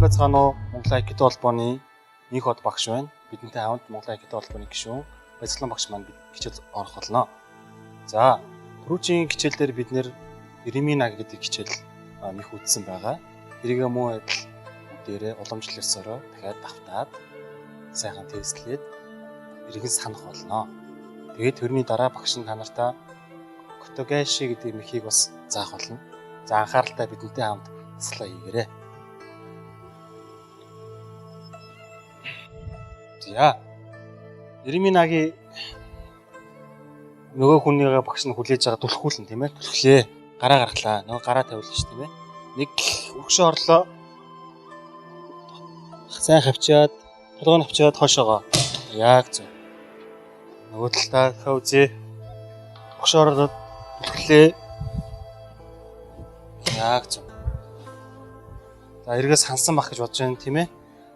Цаано Монголын Айкидо холбооны инх бод багш байна. Бидэнтэй хамт Монголын Айкидо холбооны гишүүн Баяцлан багш маань хичээл орох болно. За, түрүүчийн хичээлдэр бид нэр Иремина гэдэг хичээл их үзсэн байгаа. Тэрийг муу адил бүгдээрээ уламжлалсараа дахиад давтаад сайхан тестлээд эргэн санах болно. Тэгээд тэрний дараа багш нь та нартаа Котогаши гэдэг мөхийг бас заах болно. За, анхааралтай бидэнтэй хамт таслаа хийгээрэй. За, Иреминагийн нөгөө хүнийгээ багш нь хүлээж байгаа түлхүүлэн тийм ээ. Түлхлээ. Гараа гаргалаа. Нөгөө гараа тавиулна ш тийм ээ. Нэг өгшөө орлоо. Сайн хавчаад, толгойн авчаад хошоогоо. Яг зөв. Нөгөө талдаа хөвзээ. Өгшөө орлоо түлхлээ. Яг зөв. За, эргээс хансан бах гэж бодож байна тийм ээ.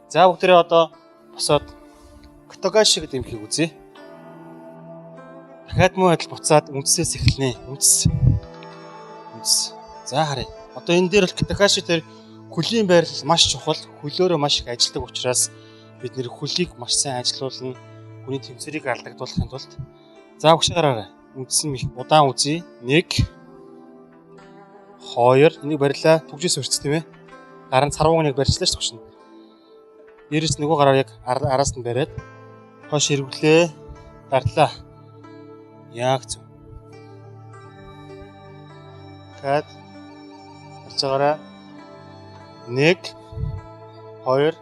За, бүгдээрээ одоо босоод Котогаши гэдэг юмхийг үзье. Дахиад муу адил буцаад үндсээс эхэлнэ. Үндс. За харъя. Одоо энэ дээр бол Котогаши дээр хөлийн байрлал маш чухал. Хөлөөрөө маш их ажилладаг учраас бид нэр хөлийг маш сайн ажилуулна. Хүний тэмцэрийг алдагдуулахын тулд. За багшаараа үндсэн их удаан үзье. 1 2 энийг барьлаа. Түгжээс өрч тийм ээ. Гарын царвууг нэг барьчлаа ш багш нь. Дээрээс нөгөө гараа яг араас нь бариад хойш эргүүлээ. Гарлаа. Яг зөв. Кад харж байгаарай. 1 2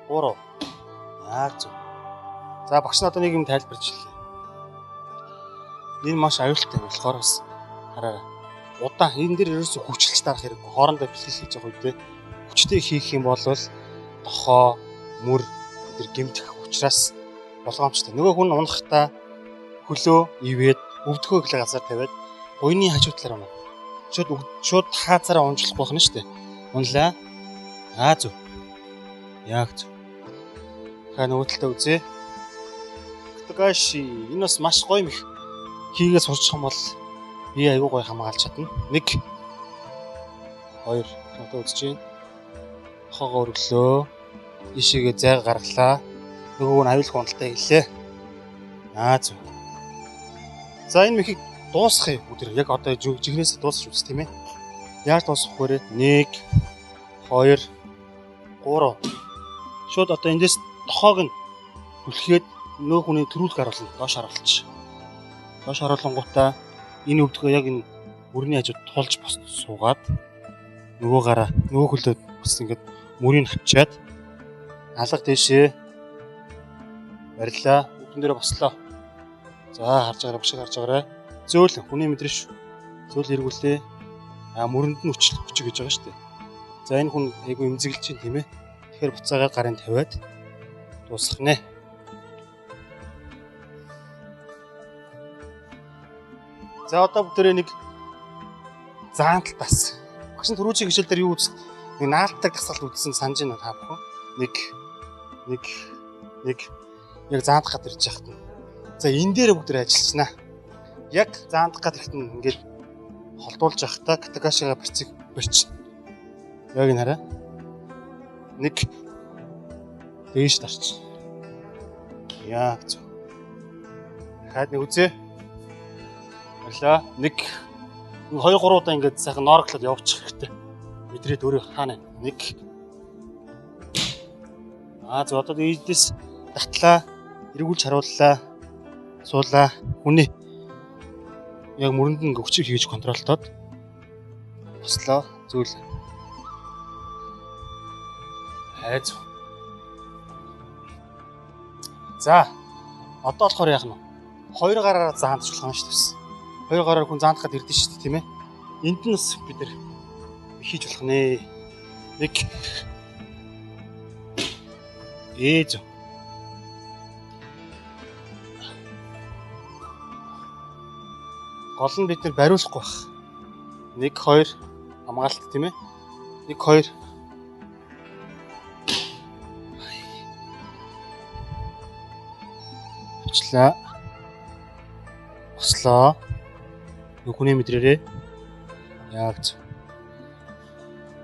3. Яг зөв. За багш нь одоо нэг юм тайлбарч хэллээ. Энэ маш аюултай болохоор бас хараарай. Удаан энэ дээр ерөөсө хүчилж дарах хэрэггүй. Хоорондоо бэлтгэл хийж байгаа үедээ хүчтэй хийх юм бол тохоо, мөр тэр гэмтэх учраас болгоомжтой. Нөгөө хүн унахтаа хөлөө ивээд өвдгөө гэлээ газар тавиад буйны хажуу талаар унаа. Шууд хаацаараа унжлах байх нь шүү дээ. Унлаа. Аа зөв. Яг зөв. Ха нөгөө талдаа үзье. Котогаши энэ бас маш гоё мэх хийгээ сурчих юм бол би аягүй гоё хамгаалж чадна. 1 2 одоо үзэж байна. Хогоо өргөлөө. Ишигээ зайг гаргалаа. Нөгөө нь аюулгүй хөндлөлтэй хэллээ. Аа зөв. За энэ мөхийг дуусгах бүгд яг одоо жигнэсээ дуусгаж үз тийм ээ. Яаж дуусгах вэ? 1 2 3. Шууд одоо эндээс тохоог нь түлхээд нөгөө хүний төрүүлг харуулна. Доош харуулчих. Доош харуулангуудаа энэ өвдгөө яг энэ мөрний хажууд тулж бос суугаад нөгөө гараа нөгөө хөлөө бас ингээд мөрийг хавчаад алга дэшээ барилаа. Үдэн дээр бослоо. За харж байгаа бушиг харж байгаарай. Зөөл хүний мэдрэж зөөл эргүүлээ. Мөрөнд нь хүч гэж байгаа шүү дээ. За энэ хүн айгу эмзэглэж чинь тийм ээ. Тэгэхээр буцаагаад гарын тавиад дуусгах нэ. За одоо бүгдээрээ нэг заантал тас. Багш түрүүчийн хичээл дээр юу үзсэн? Нэг наалтдаг тасгалт үзсэн санаж байна та бүхэн. 1 яг заандах гад ирж яхад нь. За энэ дээр бүгдээр ажиллачнаа. Яг заандах гад ирэхэд нь ингээд холдуулж явахдаа Котогашигаа барьчих. Яг энэ хараа. 1 дээш тарч. Яг зөв. Хаад нэг үзье. Баярлаа. 1 2 3 удаа ингээд сайхан ноорглоод явуучих хэрэгтэй. Мэдрээд өөрөө хаана 1. За одоо эдээс татлаа, эргүүлж харууллаа, суулаа. Хүний яг мөрөнд нь өвчийг хийж контролтоод бослоо, зөөл. Хайз. За одоо болохоор яах нь вэ? 2 гараараа заандч болох юм шүү дээ. 2 гараар хүн заандах гээд ирдэ шүү дээ, тийм ээ. Энд нь бас бид нар хийж болох нэ. 1 Ээж. Гол нь бид нэр бариулахгүй бах. 1 2 хамгаалт тийм ээ. 1 2 авчлаа. Бослоо. Нүхний мэдрээрээ. Яг зөв.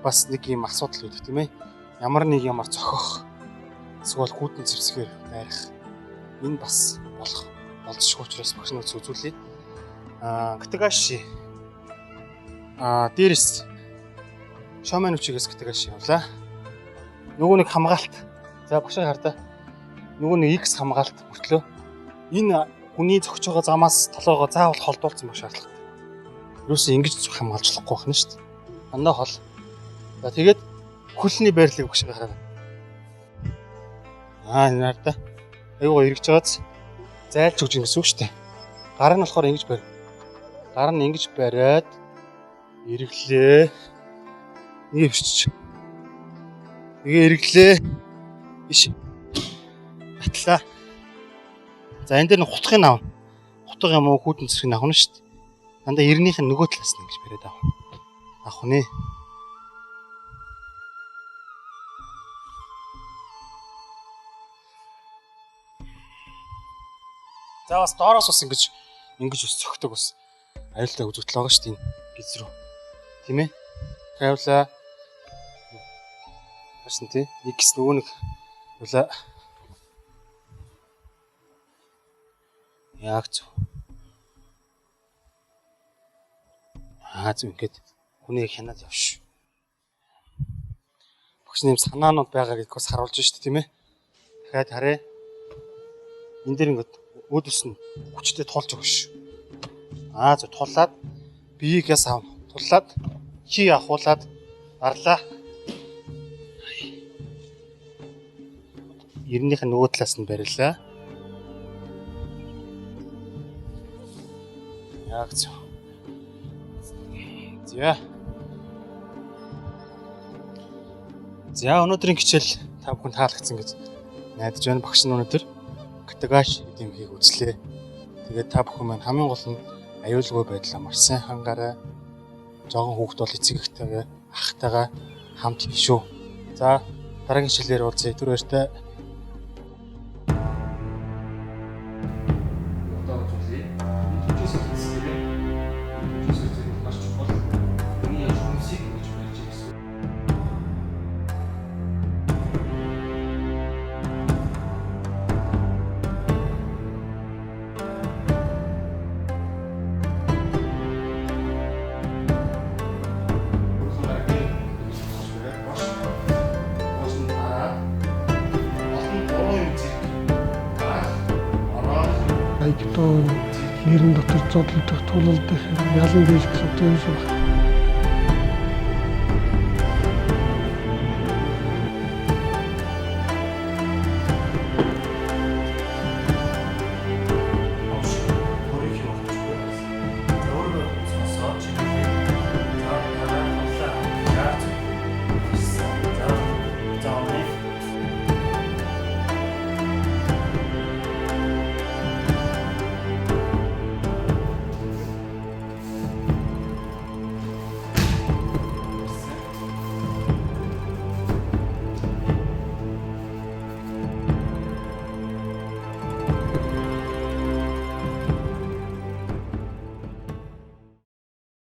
Бас нэг юм асуудал үүдэх тийм ээ. ямар нэг юмар зохих эсвэл гүйдэн зэвсгээр байрах энэ бас болцсохгүй учраас багш нар үзүүлээ. Катагаши дээрээс шомен үчигээс катагаши явлаа. Нөгөө нэг хамгаалт. За багшаа хардаа. Нөгөө нэг X хамгаалт мөртлөө энэ хүний зогч байгаа замаас толгоогоо заавал холдуулсан байх шаардлагатай. Юусе ингэж хамгаалж болохгүй байна шүү дээ. Андаа хол. За тэгээд хөлний байрлалыг багшаа хараа. Энэ хардаа. Аюугаа эргэж байгааз зайлж өгч ингэсэн үг шүү дээ. Гар нь болохоор ингэж барь. Гар нь ингэж бариад эргэлээ. Нэг өвчч. Тэгээ эргэлээ. Биш. Батлаа. За энэ дээр нэг хутгыг аав. Хутга юм уу хүүтэн цэсрийг авах нь шүү дээ. Дандаа эрнийх нь нөгөө талаас нь ингэж бариад авах. Авах нэ. За бас доороос бас ингэж бас цогтөг бас аюултай үзэгдэл байгаа шүү дээ энэ гиз рүү. Тийм ээ. Тавлаа. Басан тий. X нөгөө нэг ула яг зөв. Зөв ингээд хүнийг хянаад явш. Багш нэм санаанууд байгаа гэдгийг бас харуулж шүү дээ тийм ээ. Дахиад харъя. Энд дээр ингээд өөдөөс нь хүчтэй тулж өгш. Зөв тулаад биеигээс аав. Тулаад чи ахуулаад арлаа. Ернийх нь нөгөө талаас нь барилаа. Яг зөв. За өнөөдрийн хичээл та бүхэнд таалагдсан гэж найдаж байна. Багш нь өнөөдөр катагаш гэдэг юм хийх үзлээ. Тэгээд та бүхэн маань хамгийн гол нь аюулгүй байдлаа маш сайн хангаарай. Жогон хүүхд бол эцэг эхтэйгээ ахтайгаа хамт хийшүү. За дараагийн хичээлээр уулзъя. Түр баяртай. Нэрэн дотор зодлогдох тулалдах ялан дэж гэсэн үг юм шиг байна.